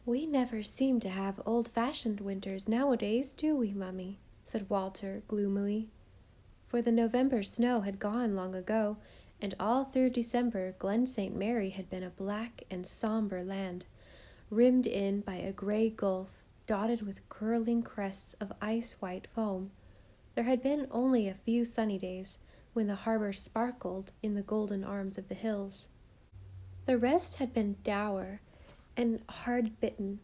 "We never seem to have old-fashioned winters nowadays, do we, Mummy?" said Walter gloomily. For the November snow had gone long ago, and all through December Glen St. Mary had been a black and somber land, rimmed in by a gray gulf, dotted with curling crests of ice-white foam. There had been only a few sunny days, when the harbor sparkled in the golden arms of the hills. The rest had been dour and hard-bitten.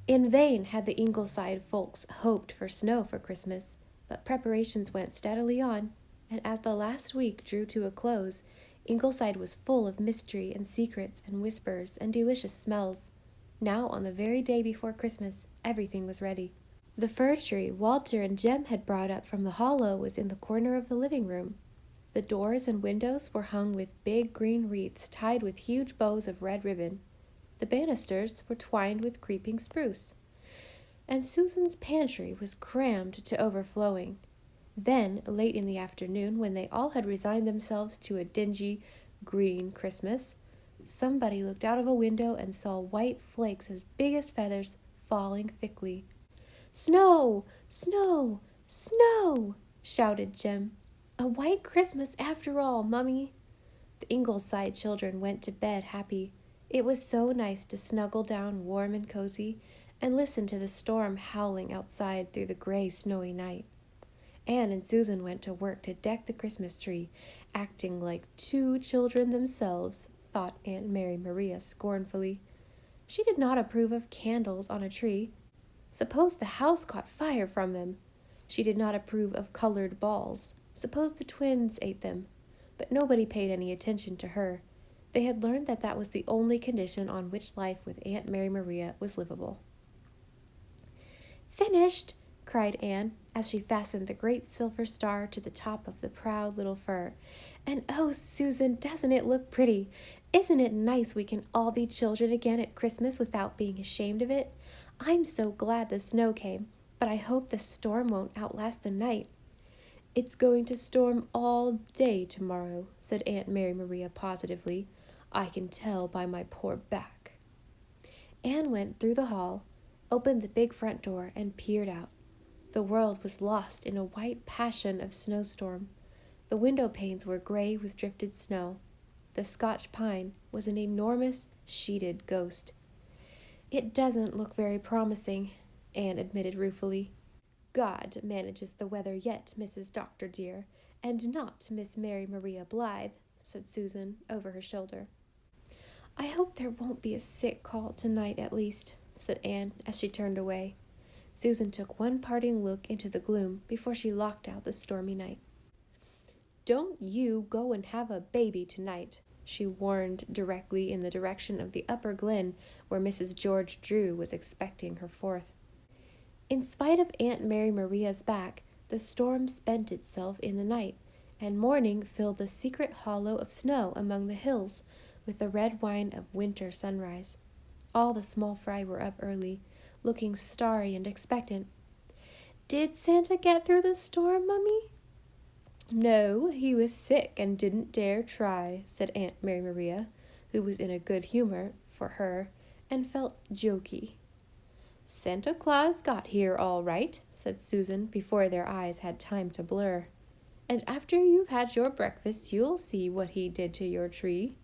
In vain had the Ingleside folks hoped for snow for Christmas, but preparations went steadily on, and as the last week drew to a close, Ingleside was full of mystery and secrets and whispers and delicious smells. Now, on the very day before Christmas, everything was ready. The fir tree Walter and Jem had brought up from the hollow was in the corner of the living room. The doors and windows were hung with big green wreaths tied with huge bows of red ribbon. The banisters were twined with creeping spruce, and Susan's pantry was crammed to overflowing. Then, late in the afternoon, when they all had resigned themselves to a dingy, green Christmas, somebody looked out of a window and saw white flakes as big as feathers falling thickly. "Snow! Snow! Snow!" shouted Jem. "A white Christmas after all, Mummy!" The Ingleside children went to bed happy. It was so nice to snuggle down warm and cozy and listen to the storm howling outside through the gray, snowy night. Anne and Susan went to work to deck the Christmas tree, acting like two children themselves, thought Aunt Mary Maria scornfully. She did not approve of candles on a tree. Suppose the house caught fire from them. She did not approve of colored balls. Suppose the twins ate them. But nobody paid any attention to her. They had learned that that was the only condition on which life with Aunt Mary Maria was livable. "Finished!" cried Anne, as she fastened the great silver star to the top of the proud little fir. "And oh, Susan, doesn't it look pretty? Isn't it nice we can all be children again at Christmas without being ashamed of it? I'm so glad the snow came, but I hope the storm won't outlast the night." "It's going to storm all day tomorrow," said Aunt Mary Maria positively. "I can tell by my poor back." Anne went through the hall, opened the big front door, and peered out. The world was lost in a white passion of snowstorm. The window panes were gray with drifted snow. The Scotch pine was an enormous, sheeted ghost. "It doesn't look very promising," Anne admitted ruefully. "God manages the weather yet, Mrs. Doctor dear, and not Miss Mary Maria Blythe," said Susan over her shoulder. "I hope there won't be a sick call tonight at least," said Anne as she turned away. Susan took one parting look into the gloom before she locked out the stormy night. "Don't you go and have a baby tonight," she warned directly in the direction of the upper glen where Mrs. George Drew was expecting her fourth. In spite of Aunt Mary Maria's back, the storm spent itself in the night, and morning filled the secret hollow of snow among the hills with the red wine of winter sunrise. All the small fry were up early, looking starry and expectant. "Did Santa get through the storm, Mummy?" "No, he was sick and didn't dare try," said Aunt Mary Maria, who was in a good humor for her and felt jokey. "Santa Claus got here all right," said Susan before their eyes had time to blur. "And after you've had your breakfast, you'll see what he did to your tree."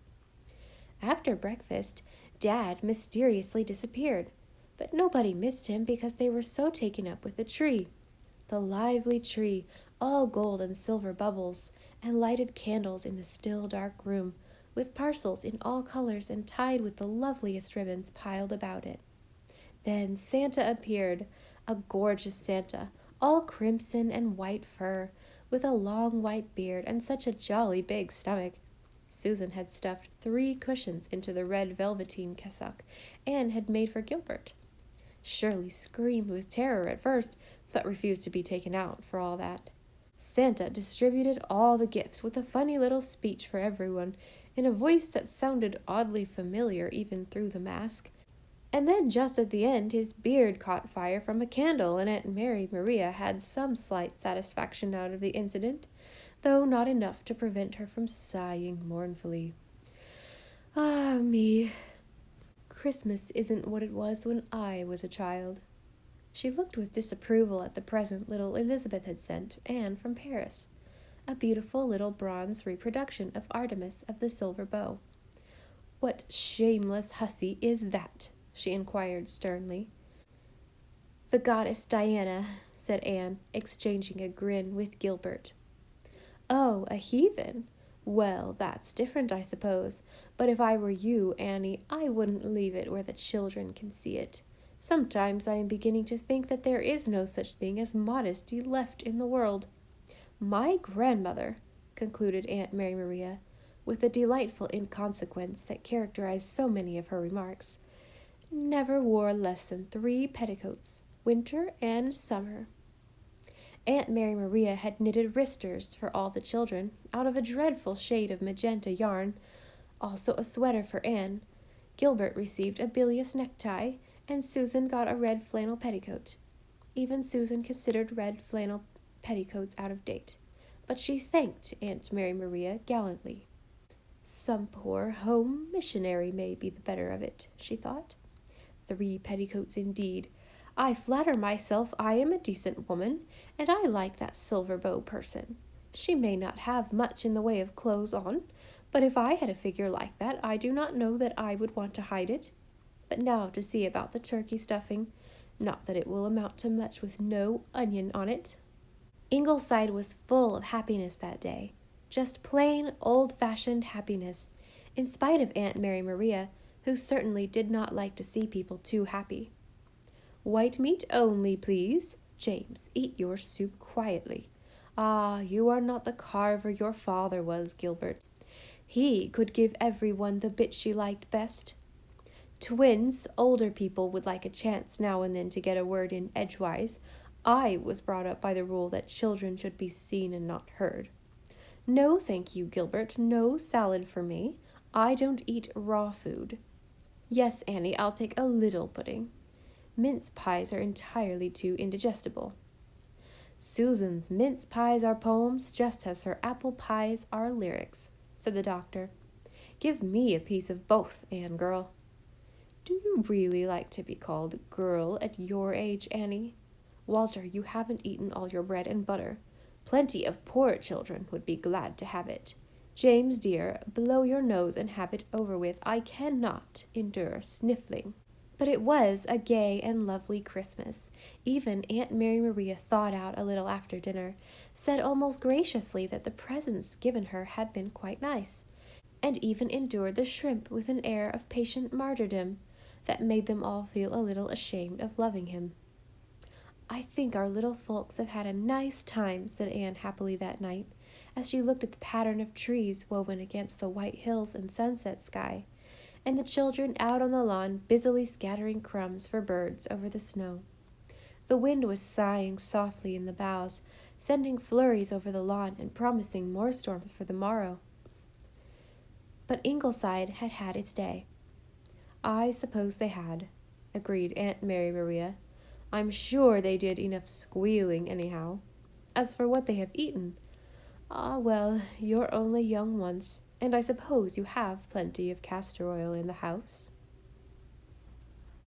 After breakfast, Dad mysteriously disappeared, but nobody missed him because they were so taken up with the tree. The lively tree, all gold and silver bubbles, and lighted candles in the still dark room, with parcels in all colors and tied with the loveliest ribbons piled about it. Then Santa appeared, a gorgeous Santa, all crimson and white fur, with a long white beard and such a jolly big stomach. Susan had stuffed 3 cushions into the red velveteen cassock Anne had made for Gilbert. Shirley screamed with terror at first, but refused to be taken out for all that. Santa distributed all the gifts with a funny little speech for everyone, in a voice that sounded oddly familiar even through the mask. And then just at the end his beard caught fire from a candle, and Aunt Mary Maria had some slight satisfaction out of the incident, though not enough to prevent her from sighing mournfully. "Ah, me. Christmas isn't what it was when I was a child." She looked with disapproval at the present little Elizabeth had sent Anne from Paris, a beautiful little bronze reproduction of Artemis of the Silver Bow. "What shameless hussy is that?" she inquired sternly. "The goddess Diana," said Anne, exchanging a grin with Gilbert. "Oh, a heathen? Well, that's different, I suppose. But if I were you, Annie, I wouldn't leave it where the children can see it. Sometimes I am beginning to think that there is no such thing as modesty left in the world. My grandmother," concluded Aunt Mary Maria, with the delightful inconsequence that characterized so many of her remarks, "never wore less than 3 petticoats, winter and summer." Aunt Mary Maria had knitted wristers for all the children out of a dreadful shade of magenta yarn, also a sweater for Anne. Gilbert received a bilious necktie, and Susan got a red flannel petticoat. Even Susan considered red flannel petticoats out of date, but she thanked Aunt Mary Maria gallantly. "Some poor home missionary may be the better of it," she thought. 3 petticoats indeed. I flatter myself I am a decent woman, and I like that Silver Bow person. She may not have much in the way of clothes on, but if I had a figure like that, I do not know that I would want to hide it. But now to see about the turkey stuffing. Not that it will amount to much with no onion on it." Ingleside was full of happiness that day, just plain old-fashioned happiness, in spite of Aunt Mary Maria, who certainly did not like to see people too happy. "White meat only, please. James, eat your soup quietly. Ah, you are not the carver your father was, Gilbert. He could give everyone the bit she liked best. Twins, older people would like a chance now and then to get a word in edgewise. I was brought up by the rule that children should be seen and not heard. No, thank you, Gilbert, no salad for me. I don't eat raw food. Yes, Annie, I'll take a little pudding. Mince pies are entirely too indigestible." "Susan's mince pies are poems, just as her apple pies are lyrics," said the doctor. "Give me a piece of both, Anne girl." "Do you really like to be called girl at your age, Annie? Walter, you haven't eaten all your bread and butter. Plenty of poor children would be glad to have it. James, dear, blow your nose and have it over with. I cannot endure sniffling." But it was a gay and lovely Christmas. Even Aunt Mary Maria thawed out a little after dinner, said almost graciously that the presents given her had been quite nice, and even endured the shrimp with an air of patient martyrdom that made them all feel a little ashamed of loving him. "I think our little folks have had a nice time," said Anne happily that night, as she looked at the pattern of trees woven against the white hills and sunset sky, and the children out on the lawn busily scattering crumbs for birds over the snow. The wind was sighing softly in the boughs, sending flurries over the lawn and promising more storms for the morrow. But Ingleside had had its day. "I suppose they had," agreed Aunt Mary Maria. "I'm sure they did enough squealing anyhow. As for what they have eaten, well, you're only young once, and I suppose you have plenty of castor oil in the house."